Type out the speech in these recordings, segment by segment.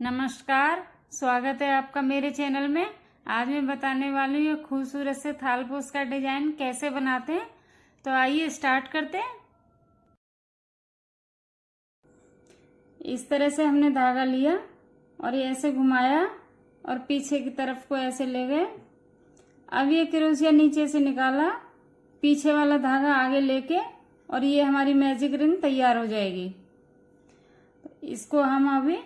नमस्कार, स्वागत है आपका मेरे चैनल में। आज मैं बताने वाली हूँ ये खूबसूरत से थालपोश का डिजाइन कैसे बनाते हैं। तो आइए स्टार्ट करते हैं। इस तरह से हमने धागा लिया और ये ऐसे घुमाया और पीछे की तरफ को ऐसे ले गए। अब ये क्रोशिया नीचे से निकाला, पीछे वाला धागा आगे लेके, और ये हमारी मैजिक रिंग तैयार हो जाएगी। इसको हम अभी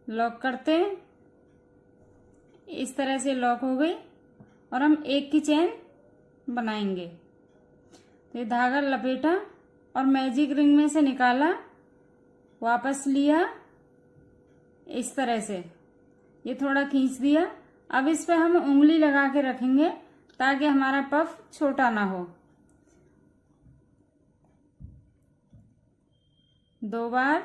लॉक करते हैं। इस तरह से लॉक हो गई और हम एक की चेन बनाएंगे। तो ये धागा लपेटा और मैजिक रिंग में से निकाला, वापस लिया इस तरह से, ये थोड़ा खींच दिया। अब इस पे हम उंगली लगा के रखेंगे ताकि हमारा पफ छोटा ना हो। 2 बार,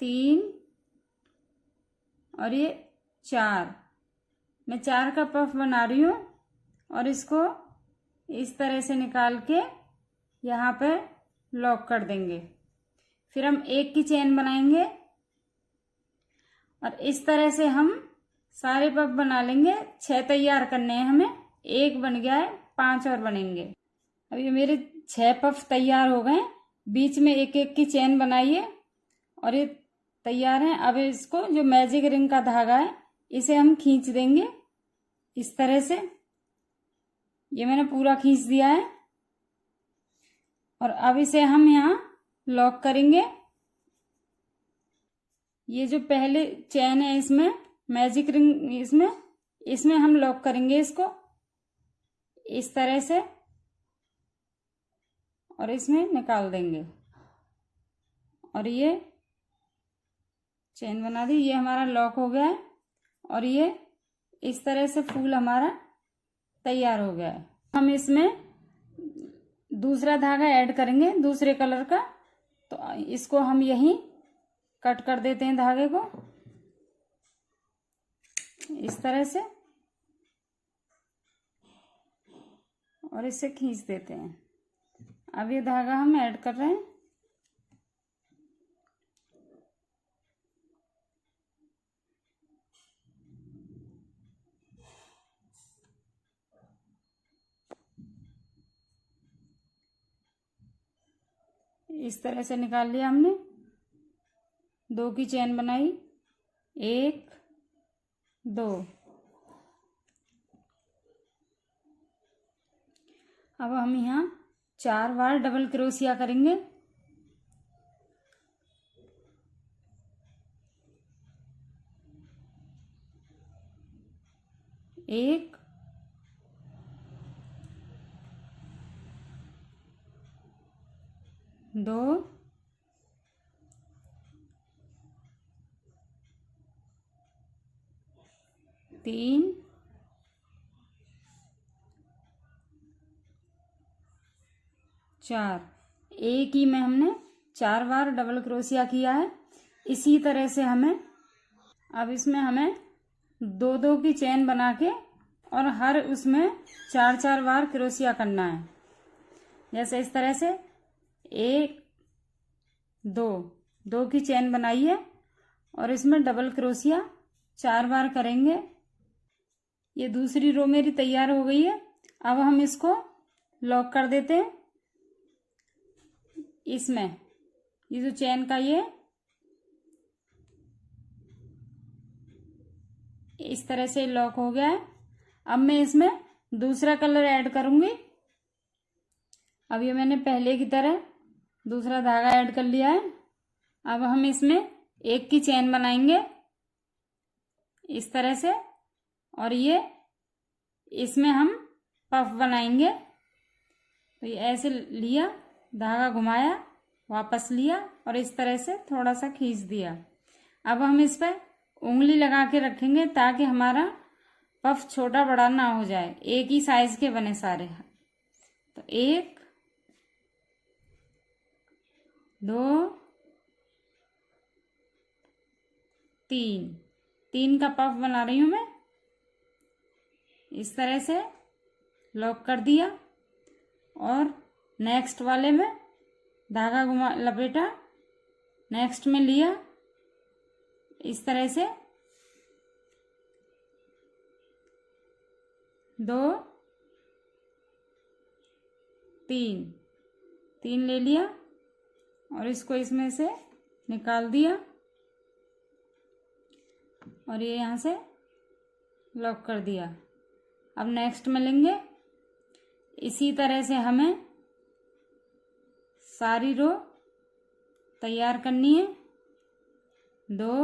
3 और ये 4। मैं 4 का पफ बना रही हूँ और इसको इस तरह से निकाल के यहाँ पे लॉक कर देंगे। फिर हम एक की चेन बनाएंगे और इस तरह से हम सारे पफ बना लेंगे। 6 तैयार करने हैं हमें, 1 बन गया है, 5 और बनेंगे। अब ये मेरे 6 पफ तैयार हो गए। बीच में एक एक की चेन बनाइए और ये तैयार है। अब इसको जो मैजिक रिंग का धागा है इसे हम खींच देंगे इस तरह से। ये मैंने पूरा खींच दिया है और अब इसे हम यहाँ लॉक करेंगे। ये जो पहले चेन है इसमें मैजिक रिंग, इसमें हम लॉक करेंगे इसको इस तरह से और इसमें निकाल देंगे और ये चेन बना दी। ये हमारा लॉक हो गया है और ये इस तरह से फूल हमारा तैयार हो गया है। हम इसमें दूसरा धागा ऐड करेंगे दूसरे कलर का, तो इसको हम यहीं कट कर देते हैं धागे को इस तरह से और इसे खींच देते हैं। अब ये धागा हम ऐड कर रहे हैं। इस तरह से निकाल लिया हमने। 2 की चेन बनाई, 1 2। अब हम यहाँ 4 बार डबल क्रोशिया करेंगे। 1 2 3 4। एक ही में हमने 4 बार डबल क्रोशिया किया है। इसी तरह से हमें अब इसमें हमें 2 की चेन बना के और हर उसमें 4 बार क्रोशिया करना है। जैसे इस तरह से 1 2 की चेन बनाइए और इसमें डबल क्रोशिया 4 बार करेंगे। ये दूसरी रो मेरी तैयार हो गई है। अब हम इसको लॉक कर देते हैं इसमें। ये जो चेन का ये इस तरह से लॉक हो गया है। अब मैं इसमें दूसरा कलर ऐड करूंगी। अब ये मैंने पहले की तरह दूसरा धागा ऐड कर लिया है। अब हम इसमें 1 की चेन बनाएंगे इस तरह से और ये इसमें हम पफ बनाएंगे। तो ये ऐसे लिया, धागा घुमाया, वापस लिया और इस तरह से थोड़ा सा खींच दिया। अब हम इस पर उंगली लगा के रखेंगे ताकि हमारा पफ छोटा बड़ा ना हो जाए, एक ही साइज के बने सारे। तो 1 2 3 का पफ बना रही हूं मैं। इस तरह से लॉक कर दिया और नेक्स्ट वाले में धागा घुमा लपेटा, नेक्स्ट में लिया इस तरह से 2 3 3 ले लिया और इसको इसमें से निकाल दिया और ये यहाँ से लॉक कर दिया। अब नेक्स्ट में लेंगे। इसी तरह से हमें सारी रो तैयार करनी है। 2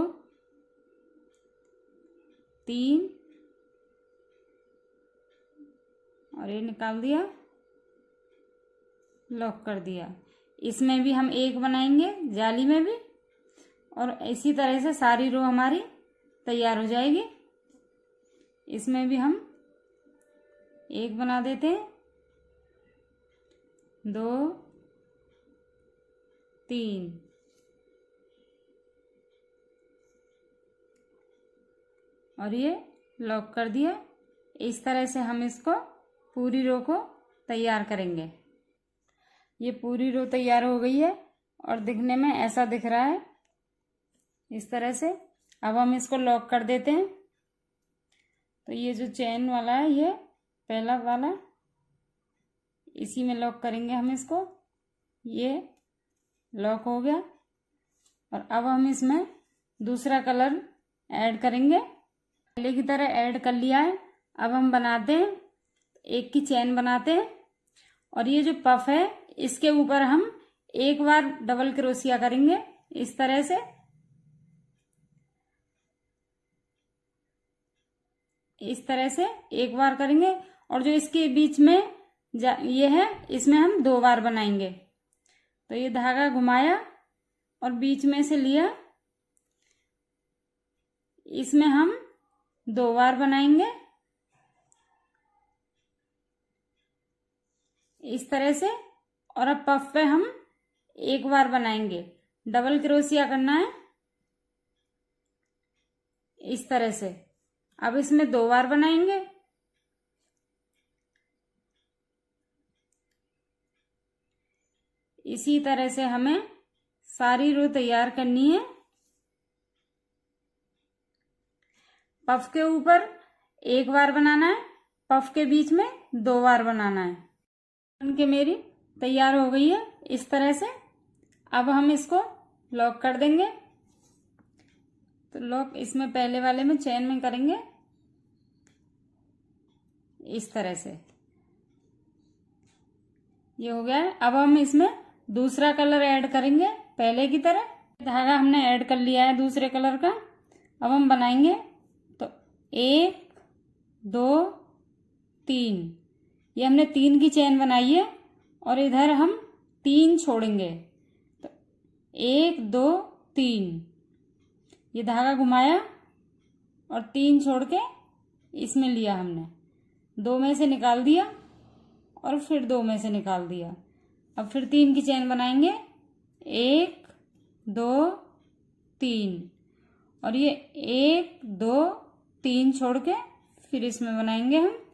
3 और ये निकाल दिया, लॉक कर दिया। इसमें भी हम एक बनाएंगे, जाली में भी, और इसी तरह से सारी रो हमारी तैयार हो जाएगी। इसमें भी हम एक बना देते हैं। 2 3 और ये लॉक कर दिया। इस तरह से हम इसको पूरी रो को तैयार करेंगे। ये पूरी रो तैयार हो गई है और दिखने में ऐसा दिख रहा है, इस तरह से। अब हम इसको लॉक कर देते हैं। तो ये जो चेन वाला है, ये पहला वाला, इसी में लॉक करेंगे हम इसको। ये लॉक हो गया और अब हम इसमें दूसरा कलर ऐड करेंगे। पहले की तरह ऐड कर लिया है। अब हम बनाते हैं, एक की चेन बनाते हैं और ये जो पफ है इसके ऊपर हम एक बार डबल क्रोशिया करेंगे, इस तरह से। इस तरह से एक बार करेंगे और जो इसके बीच में ये है, इसमें हम 2 बार बनाएंगे। तो ये धागा घुमाया और बीच में से लिया, इसमें हम 2 बार बनाएंगे, इस तरह से। और अब पफ पे हम एक बार बनाएंगे, डबल क्रोशिया करना है, इस तरह से। अब इसमें 2 बार बनाएंगे, इसी तरह से हमें सारी रो तैयार करनी है। पफ के ऊपर एक बार बनाना है, पफ के बीच में 2 बार बनाना है। बन के मेरी तैयार हो गई है, इस तरह से। अब हम इसको लॉक कर देंगे। तो लॉक इसमें पहले वाले में चेन में करेंगे, इस तरह से। ये हो गया है। अब हम इसमें दूसरा कलर ऐड करेंगे पहले की तरह। धागा हमने ऐड कर लिया है दूसरे कलर का। अब हम बनाएंगे। तो 1 2 3, ये हमने 3 की चेन बनाई है और इधर हम 3 छोड़ेंगे। तो 1 2 3, ये धागा घुमाया और 3 छोड़ के इसमें लिया हमने, 2 में से निकाल दिया और फिर 2 में से निकाल दिया। अब फिर 3 की चेन बनाएंगे, 1 2 3, और ये 1 2 3 छोड़ के फिर इसमें बनाएंगे हम।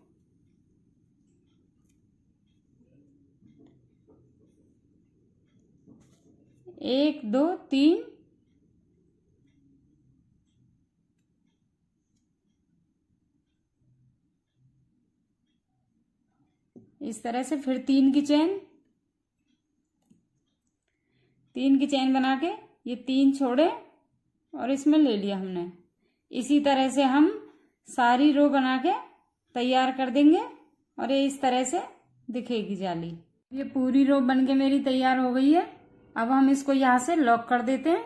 एक 2 3, इस तरह से। फिर 3 की चेन बना के ये 3 छोड़े और इसमें ले लिया हमने। इसी तरह से हम सारी रो बना के तैयार कर देंगे और ये इस तरह से दिखेगी जाली। ये पूरी रो बन के मेरी तैयार हो गई है। अब हम इसको यहाँ से लॉक कर देते हैं।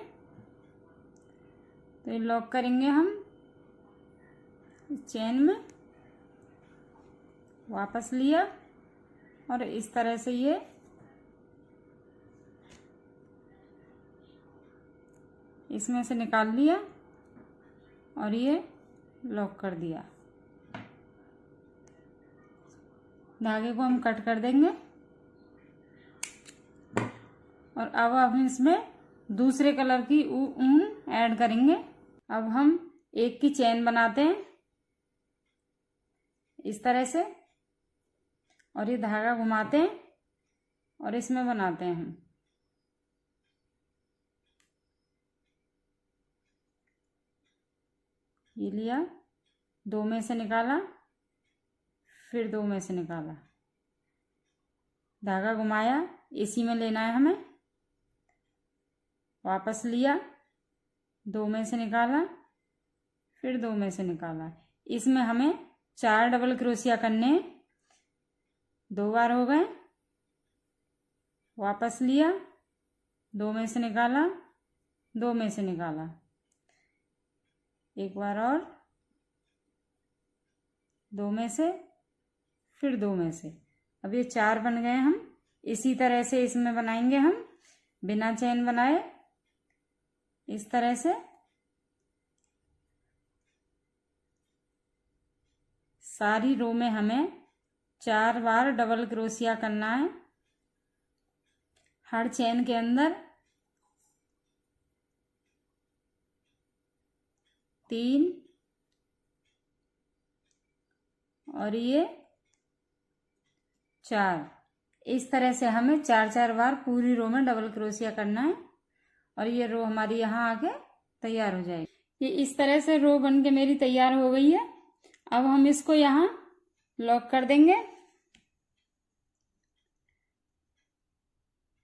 तो ये लॉक करेंगे हम चेन में, वापस लिया और इस तरह से ये इसमें से निकाल लिया और ये लॉक कर दिया। धागे को हम कट कर देंगे और अब हम इसमें दूसरे कलर की ऊन ऐड करेंगे। अब हम एक की चेन बनाते हैं इस तरह से और ये धागा घुमाते हैं और इसमें बनाते हैं हम। ये लिया, दो में से निकाला, फिर दो में से निकाला, धागा घुमाया, इसी में लेना है हमें, वापस लिया, दो में से निकाला, फिर दो में से निकाला। इसमें हमें 4 डबल क्रोशिया करने, 2 बार हो गए, वापस लिया, दो में से निकाला, दो में से निकाला, एक बार और, दो में से, फिर दो में से। अब ये 4 बन गए। हम इसी तरह से इसमें बनाएंगे, हम बिना चेन बनाए इस तरह से सारी रो में हमें 4 बार डबल क्रोशिया करना है। हर चेन के अंदर 3 और ये 4, इस तरह से हमें 4-4 बार पूरी रो में डबल क्रोशिया करना है और ये रो हमारी यहाँ आके तैयार हो जाएगी। ये इस तरह से रो बन के मेरी तैयार हो गई है। अब हम इसको यहाँ लॉक कर देंगे।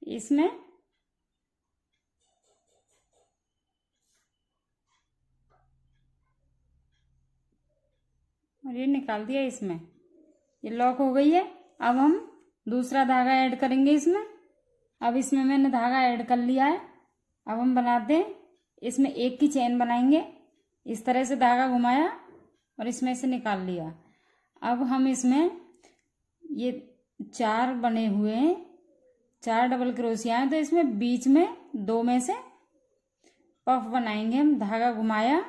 इसमें और ये निकाल दिया, इसमें ये लॉक हो गई है। अब हम दूसरा धागा ऐड करेंगे इसमें। अब इसमें मैंने धागा ऐड कर लिया है। अब हम बनाते हैं, इसमें एक की चेन बनाएंगे। इस तरह से धागा घुमाया और इसमें से निकाल लिया। अब हम इसमें ये 4 बने हुए हैं, 4 डबल क्रोशिया हैं, तो इसमें बीच में 2 में से पफ बनाएंगे हम। धागा घुमाया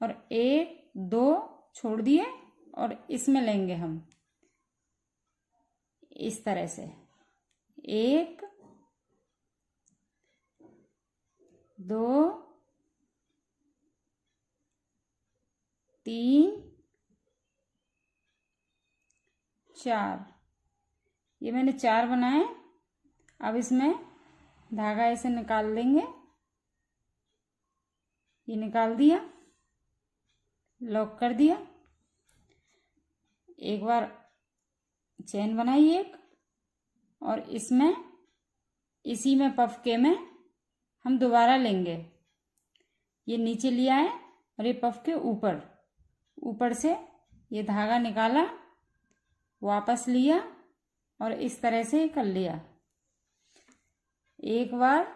और 1 2 छोड़ दिए और इसमें लेंगे हम इस तरह से 1 2 3 4। ये मैंने 4 बनाए। अब इसमें धागा ऐसे निकाल लेंगे। ये निकाल दिया, लॉक कर दिया, एक बार चेन बनाई एक, और इसमें इसी में पफ के में हम दोबारा लेंगे। ये नीचे लिया है और ये पफ के ऊपर, ऊपर से ये धागा निकाला, वापस लिया और इस तरह से कर लिया। एक बार,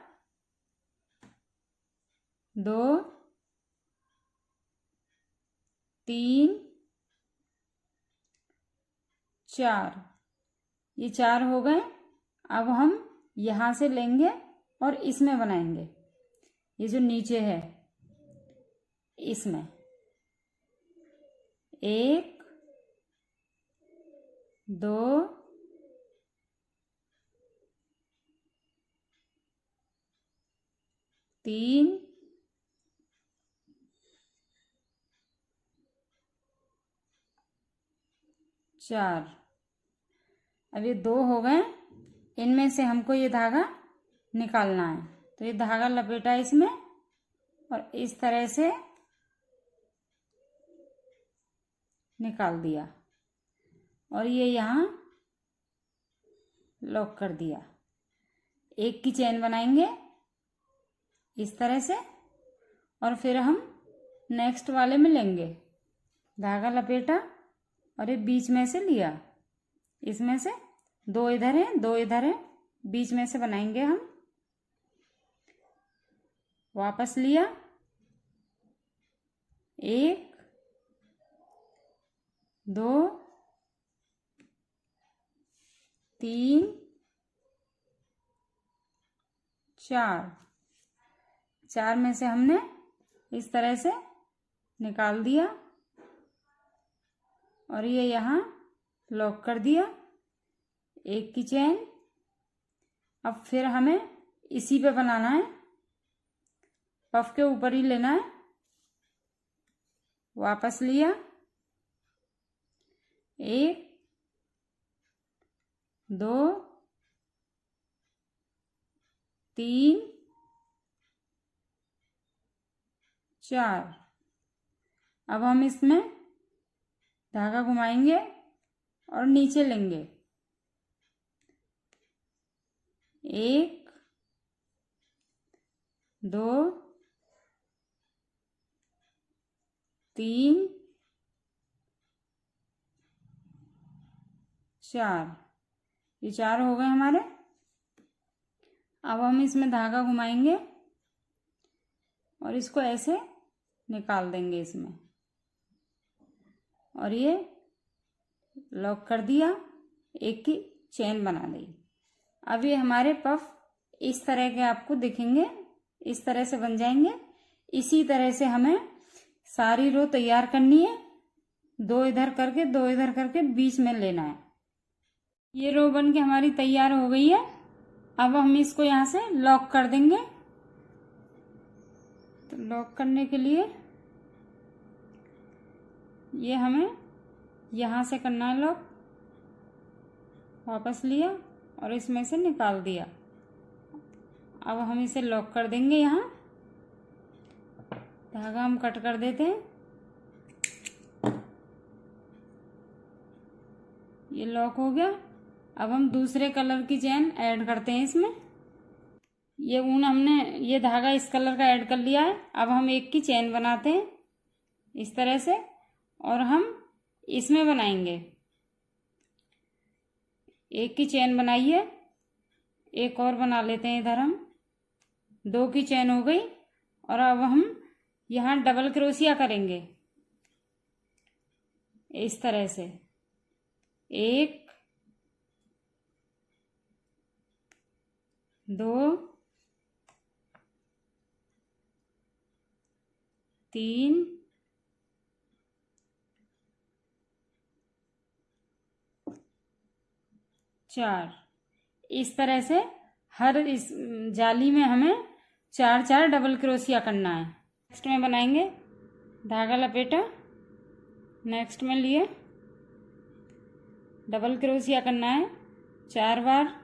2 3 4, ये 4 हो गए। अब हम यहाँ से लेंगे और इसमें बनाएंगे। ये जो नीचे है इसमें 1 2 3 4। अब ये 2 हो गए। इनमें से हमको ये धागा निकालना है, तो ये धागा लपेटा इसमें और इस तरह से निकाल दिया और ये यहाँ लॉक कर दिया। एक की चेन बनाएंगे इस तरह से और फिर हम नेक्स्ट वाले में लेंगे। धागा लपेटा और ये बीच में से लिया, इसमें से 2 इधर है 2 इधर है, बीच में से बनाएंगे हम। वापस लिया, 1 2 3 4, 4 में से हमने इस तरह से निकाल दिया और ये यहाँ लॉक कर दिया। एक की चेन। अब फिर हमें इसी पे बनाना है, पफ के ऊपर ही लेना है। वापस लिया, 1 2 3 4। अब हम इसमें धागा घुमाएंगे और नीचे लेंगे। 1 2 3 4, ये 4 हो गए हमारे। अब हम इसमें धागा घुमाएंगे और इसको ऐसे निकाल देंगे इसमें, और ये लॉक कर दिया, एक की चेन बना दी। अब ये हमारे पफ इस तरह के आपको दिखेंगे, इस तरह से बन जाएंगे। इसी तरह से हमें सारी रो तैयार करनी है, 2 इधर करके 2 इधर करके बीच में लेना है। ये रो बन के हमारी तैयार हो गई है। अब हम इसको यहाँ से लॉक कर देंगे। तो लॉक करने के लिए ये हमें यहाँ से करना है लॉक। वापस लिया और इसमें से निकाल दिया। अब हम इसे लॉक कर देंगे। यहाँ धागा हम कट कर देते हैं। ये लॉक हो गया। अब हम दूसरे कलर की चेन ऐड करते हैं इसमें। ये ऊन हमने, ये धागा इस कलर का ऐड कर लिया है। अब हम एक की चेन बनाते हैं इस तरह से, और हम इसमें बनाएंगे। एक की चेन बनाइए, एक और बना लेते हैं इधर हम। 2 की चेन हो गई, और अब हम यहाँ डबल क्रोशिया करेंगे इस तरह से। 1 2 3 4, इस तरह से हर इस जाली में हमें 4 डबल क्रोशिया करना है। नेक्स्ट में बनाएंगे, धागा लपेटा, नेक्स्ट में लिए, डबल क्रोशिया करना है 4 बार।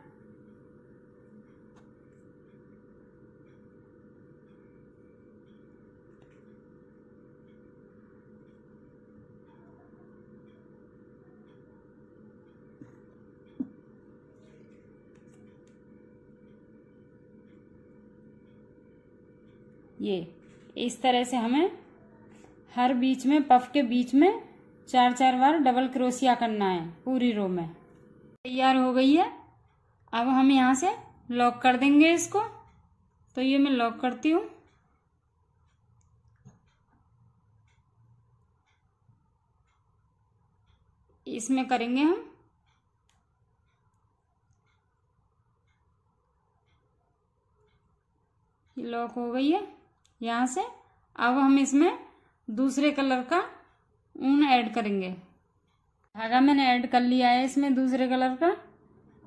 ये इस तरह से हमें हर बीच में, पफ के बीच में 4 बार डबल क्रोशिया करना है पूरी रो में। तैयार हो गई है। अब हम यहाँ से लॉक कर देंगे इसको। तो ये मैं लॉक करती हूँ। इसमें करेंगे हम। लॉक हो गई है यहाँ से। अब हम इसमें दूसरे कलर का ऊन ऐड करेंगे। धागा मैंने ऐड कर लिया है इसमें दूसरे कलर का।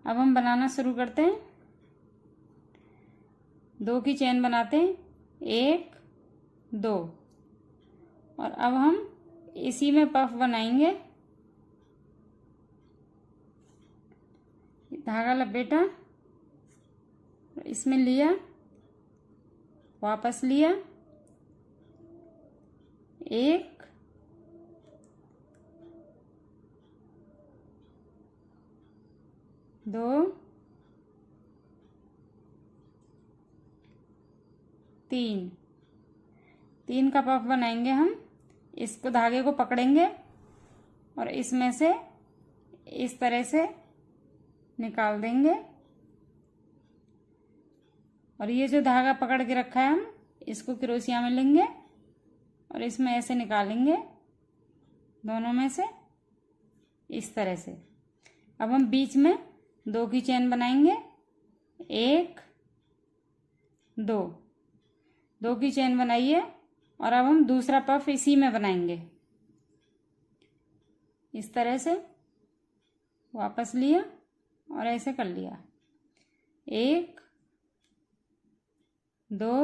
अब हम बनाना शुरू करते हैं। 2 की चेन बनाते हैं, 1 2, और अब हम इसी में पफ बनाएंगे। धागा लपेटा, इसमें लिया, वापस लिया, 1 2 3 का पफ बनाएंगे हम। इसको, धागे को पकड़ेंगे और इसमें से इस तरह से निकाल देंगे, और ये जो धागा पकड़ के रखा है हम इसको क्रोशिया में लेंगे और इसमें ऐसे निकालेंगे दोनों में से इस तरह से। अब हम बीच में 2 की चेन बनाएंगे, 1 2, 2 की चेन बनाइए, और अब हम दूसरा पफ इसी में बनाएंगे इस तरह से। वापस लिया और ऐसे कर लिया, 1 2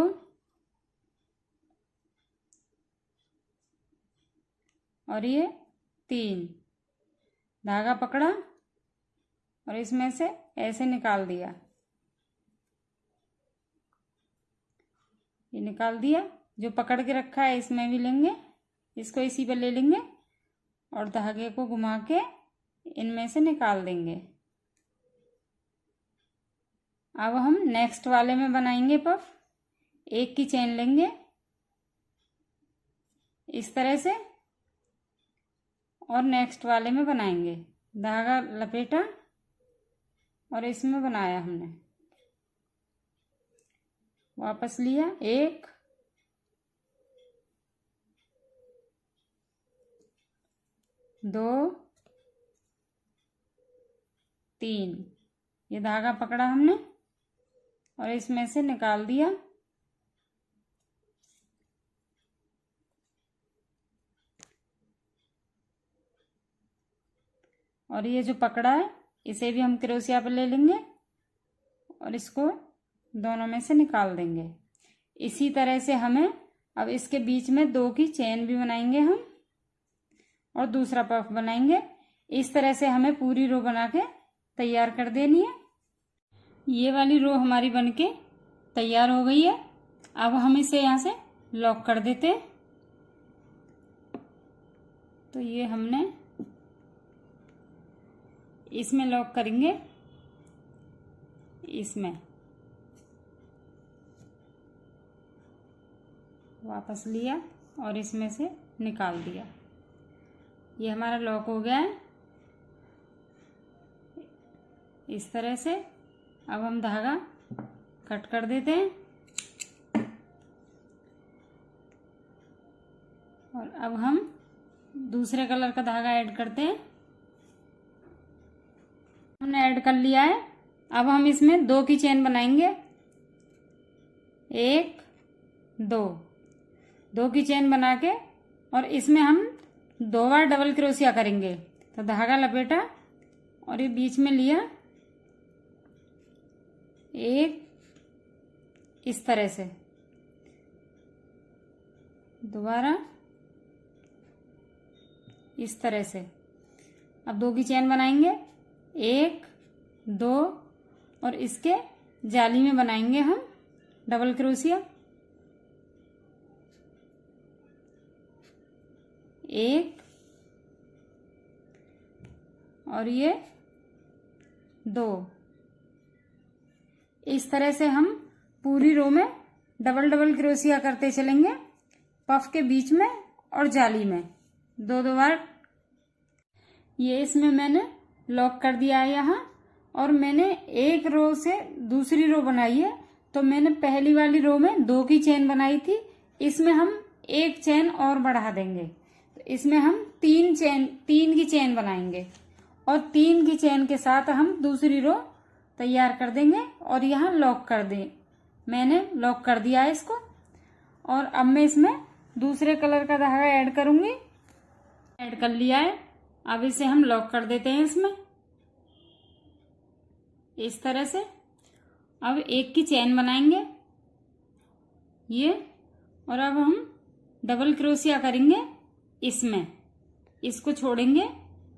और ये 3, धागा पकड़ा और इसमें से ऐसे निकाल दिया। ये निकाल दिया। जो पकड़ के रखा है इसमें भी लेंगे इसको इसी पे ले लेंगे और धागे को घुमा के इनमें से निकाल देंगे। अब हम नेक्स्ट वाले में बनाएंगे पफ। एक की चेन लेंगे इस तरह से और नेक्स्ट वाले में बनाएंगे। धागा लपेटा और इसमें बनाया हमने, वापस लिया, 1 2 3, ये धागा पकड़ा हमने और इसमें से निकाल दिया। और ये जो पकड़ा है इसे भी हम क्रोशिया पे ले लेंगे और इसको दोनों में से निकाल देंगे। इसी तरह से हमें अब इसके बीच में 2 की चेन भी बनाएंगे हम और दूसरा पफ बनाएंगे। इस तरह से हमें पूरी रो बना के तैयार कर देनी है। ये वाली रो हमारी बनके तैयार हो गई है। अब हम इसे यहाँ से लॉक कर देते हैं। तो ये हमने इसमें लॉक करेंगे, इसमें वापस लिया और इसमें से निकाल दिया। ये हमारा लॉक हो गया है इस तरह से। अब हम धागा कट कर देते हैं और अब हम दूसरे कलर का धागा ऐड करते हैं। हमने ऐड कर लिया है। अब हम इसमें 2 की चेन बनाएंगे, 1 2 की चेन बना के और इसमें हम 2 बार डबल क्रोशिया करेंगे। तो धागा लपेटा और ये बीच में लिया, 1 इस तरह से, दोबारा इस तरह से। अब 2 की चेन बनाएंगे, 1 2 और इसके जाली में बनाएंगे हम डबल क्रोशिया, 1 और ये 2। इस तरह से हम पूरी रो में डबल क्रोशिया करते चलेंगे, पफ के बीच में और जाली में 2 बार। ये इसमें मैंने लॉक कर दिया है यहाँ। और मैंने एक रो से दूसरी रो बनाई है। तो मैंने पहली वाली रो में 2 की चेन बनाई थी, इसमें हम 1 चेन और बढ़ा देंगे। तो इसमें हम 3 की चेन बनाएंगे और 3 की चेन के साथ हम दूसरी रो तैयार कर देंगे और यहाँ लॉक कर दें। मैंने लॉक कर दिया है इसको। और अब मैं इसमें दूसरे कलर का धागा ऐड करूंगी। ऐड कर लिया है। अब इसे हम लॉक कर देते हैं इसमें इस तरह से। अब 1 की चेन बनाएंगे ये, और अब हम डबल क्रोशिया करेंगे इसमें, इसको छोड़ेंगे,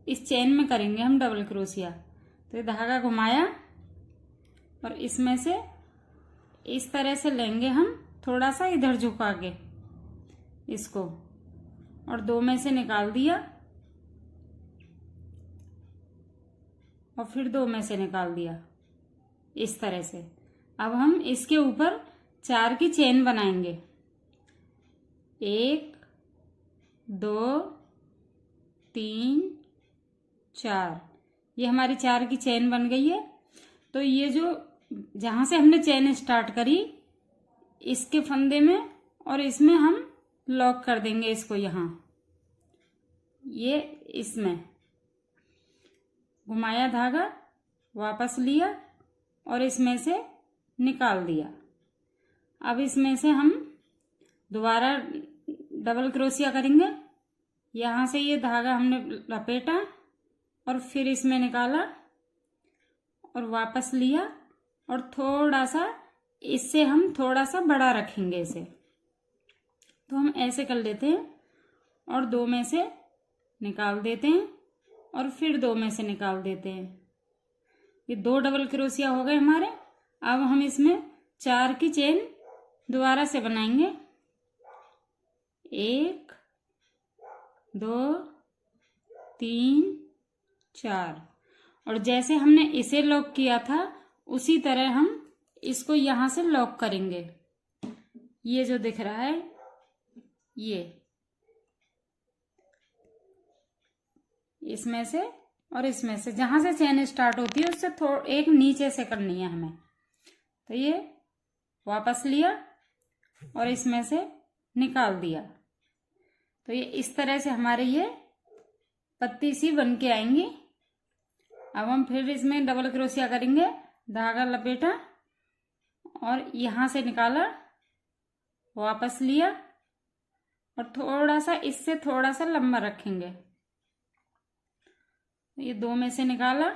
इस चेन में करेंगे हम डबल क्रोशिया। तो धागा घुमाया और इसमें से इस तरह से लेंगे हम, थोड़ा सा इधर झुका के इसको, और 2 में से निकाल दिया और फिर 2 में से निकाल दिया इस तरह से। अब हम इसके ऊपर 4 की चेन बनाएंगे, 1 2 3 4। ये हमारी 4 की चेन बन गई है। तो ये जो जहां से हमने चेन स्टार्ट करी, इसके फंदे में और इसमें हम लॉक कर देंगे इसको। यहाँ ये इसमें घुमाया धागा, वापस लिया और इसमें से निकाल दिया। अब इसमें से हम दोबारा डबल क्रोशिया करेंगे। यहाँ से ये धागा हमने लपेटा और फिर इसमें निकाला और वापस लिया, और थोड़ा सा इससे हम थोड़ा सा बड़ा रखेंगे इसे। तो हम ऐसे कर लेते हैं और 2 में से निकाल देते हैं और फिर 2 में से निकाल देते हैं। ये 2 डबल क्रोशिया हो गए हमारे। अब हम इसमें 4 की चेन दोबारा से बनाएंगे, 1 2 3 4। और जैसे हमने इसे लॉक किया था उसी तरह हम इसको यहां से लॉक करेंगे। ये जो दिख रहा है ये इसमें से और इसमें से, जहां से चेन स्टार्ट होती है उससे एक नीचे से करनी है हमें। तो ये वापस लिया और इसमें से निकाल दिया। तो ये इस तरह से हमारे ये पत्ती सी बन के आएंगी। अब हम फिर इसमें डबल क्रोशिया करेंगे। धागा लपेटा और यहां से निकाला, वापस लिया और थोड़ा सा इससे थोड़ा सा लंबा रखेंगे। ये 2 में से निकाला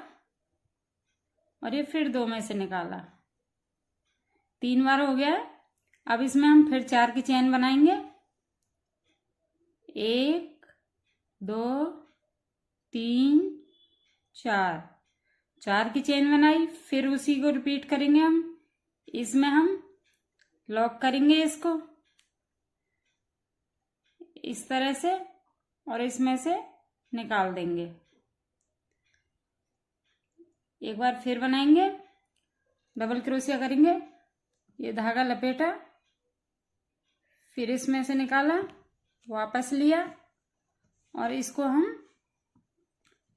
और ये फिर 2 में से निकाला। 3 बार हो गया है। अब इसमें हम फिर 4 की चेन बनाएंगे। 1 2 3 4। 4 की चेन बनाई, फिर उसी को रिपीट करेंगे हम। इसमें हम लॉक करेंगे इसको इस तरह से और इसमें से निकाल देंगे। एक बार फिर बनाएंगे, डबल क्रोशिया करेंगे। ये धागा लपेटा, फिर इसमें से निकाला, वापस लिया और इसको हम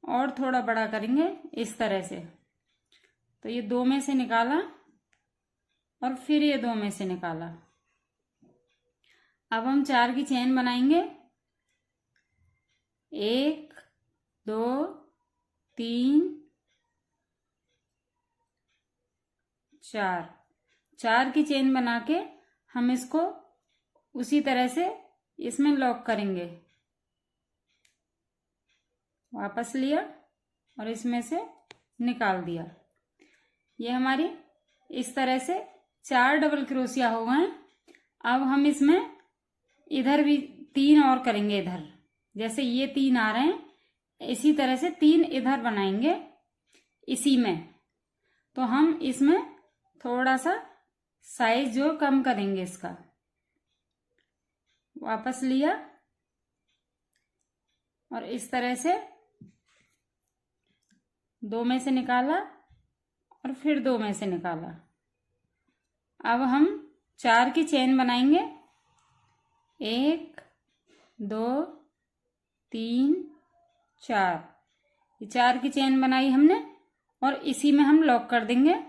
और थोड़ा बड़ा करेंगे इस तरह से। तो ये 2 में से निकाला और फिर ये 2 में से निकाला। अब हम 4 की चेन बनाएंगे। 1 2 3 4। 4 की चेन बना के हम इसको उसी तरह से इसमें लॉक करेंगे। वापस लिया और इसमें से निकाल दिया। ये हमारी इस तरह से 4 डबल क्रोशिया हो गए। अब हम इसमें इधर भी 3 और करेंगे। इधर जैसे ये 3 आ रहे हैं इसी तरह से 3 इधर बनाएंगे इसी में। तो हम इसमें थोड़ा सा साइज जो कम करेंगे इसका। वापस लिया और इस तरह से 2 में से निकाला और फिर 2 में से निकाला। अब हम 4 की चेन बनाएंगे। 1 2 3 4। ये 4 की चेन बनाई हमने और इसी में हम लॉक कर देंगे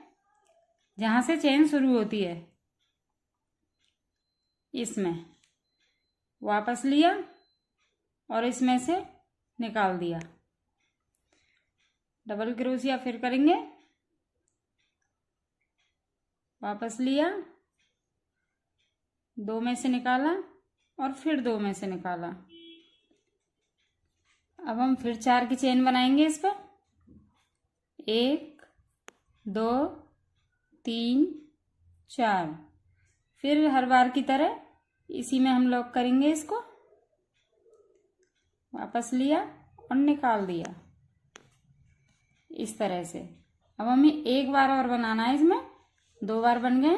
जहां से चेन शुरू होती है। इसमें वापस लिया और इसमें से निकाल दिया। डबल क्रोशिया फिर करेंगे। वापस लिया, 2 में से निकाला और फिर 2 में से निकाला। अब हम फिर 4 की चेन बनाएंगे इस पर। 1 2 3 4। फिर हर बार की तरह इसी में हम लॉक करेंगे इसको। वापस लिया और निकाल दिया इस तरह से। अब हमें एक बार और बनाना है। इसमें 2 बार बन गए,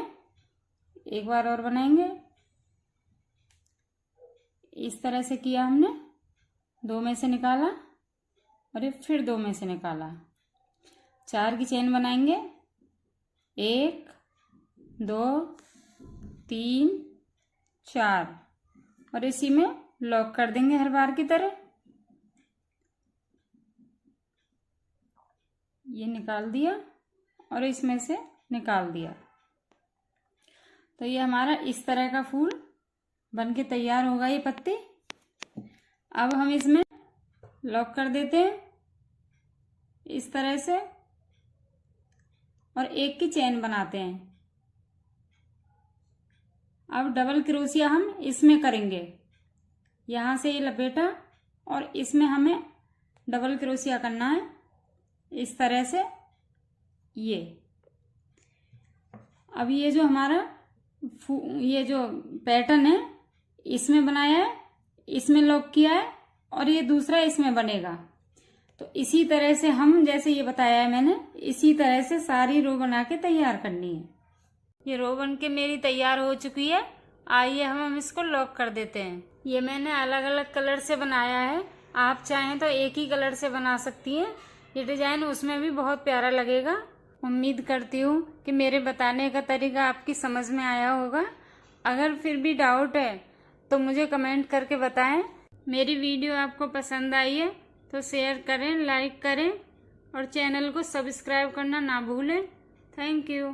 एक बार और बनाएंगे। इस तरह से किया हमने। 2 में से निकाला और ये फिर 2 में से निकाला। 4 की चेन बनाएंगे। 1 2 3 4 और इसी में लॉक कर देंगे हर बार की तरह। ये निकाल दिया और इसमें से निकाल दिया। तो ये हमारा इस तरह का फूल बनके तैयार होगा, ये पत्ती। अब हम इसमें लॉक कर देते हैं इस तरह से और एक की चेन बनाते हैं। अब डबल क्रोशिया हम इसमें करेंगे। यहां से ये लपेटा और इसमें हमें डबल क्रोशिया करना है इस तरह से। ये अब ये जो हमारा ये जो पैटर्न है इसमें बनाया है, इसमें लॉक किया है और ये दूसरा इसमें बनेगा। तो इसी तरह से हम, जैसे ये बताया है मैंने, इसी तरह से सारी रो बना के तैयार करनी है। ये रो बन के मेरी तैयार हो चुकी है। आइए हम इसको लॉक कर देते हैं। ये मैंने अलग अलग कलर से बनाया है, आप चाहें तो एक ही कलर से बना सकती हैं। ये डिज़ाइन उसमें भी बहुत प्यारा लगेगा। उम्मीद करती हूँ कि मेरे बताने का तरीका आपकी समझ में आया होगा। अगर फिर भी डाउट है तो मुझे कमेंट करके बताएं। मेरी वीडियो आपको पसंद आई है तो शेयर करें, लाइक करें और चैनल को सब्सक्राइब करना ना भूलें। Thank you.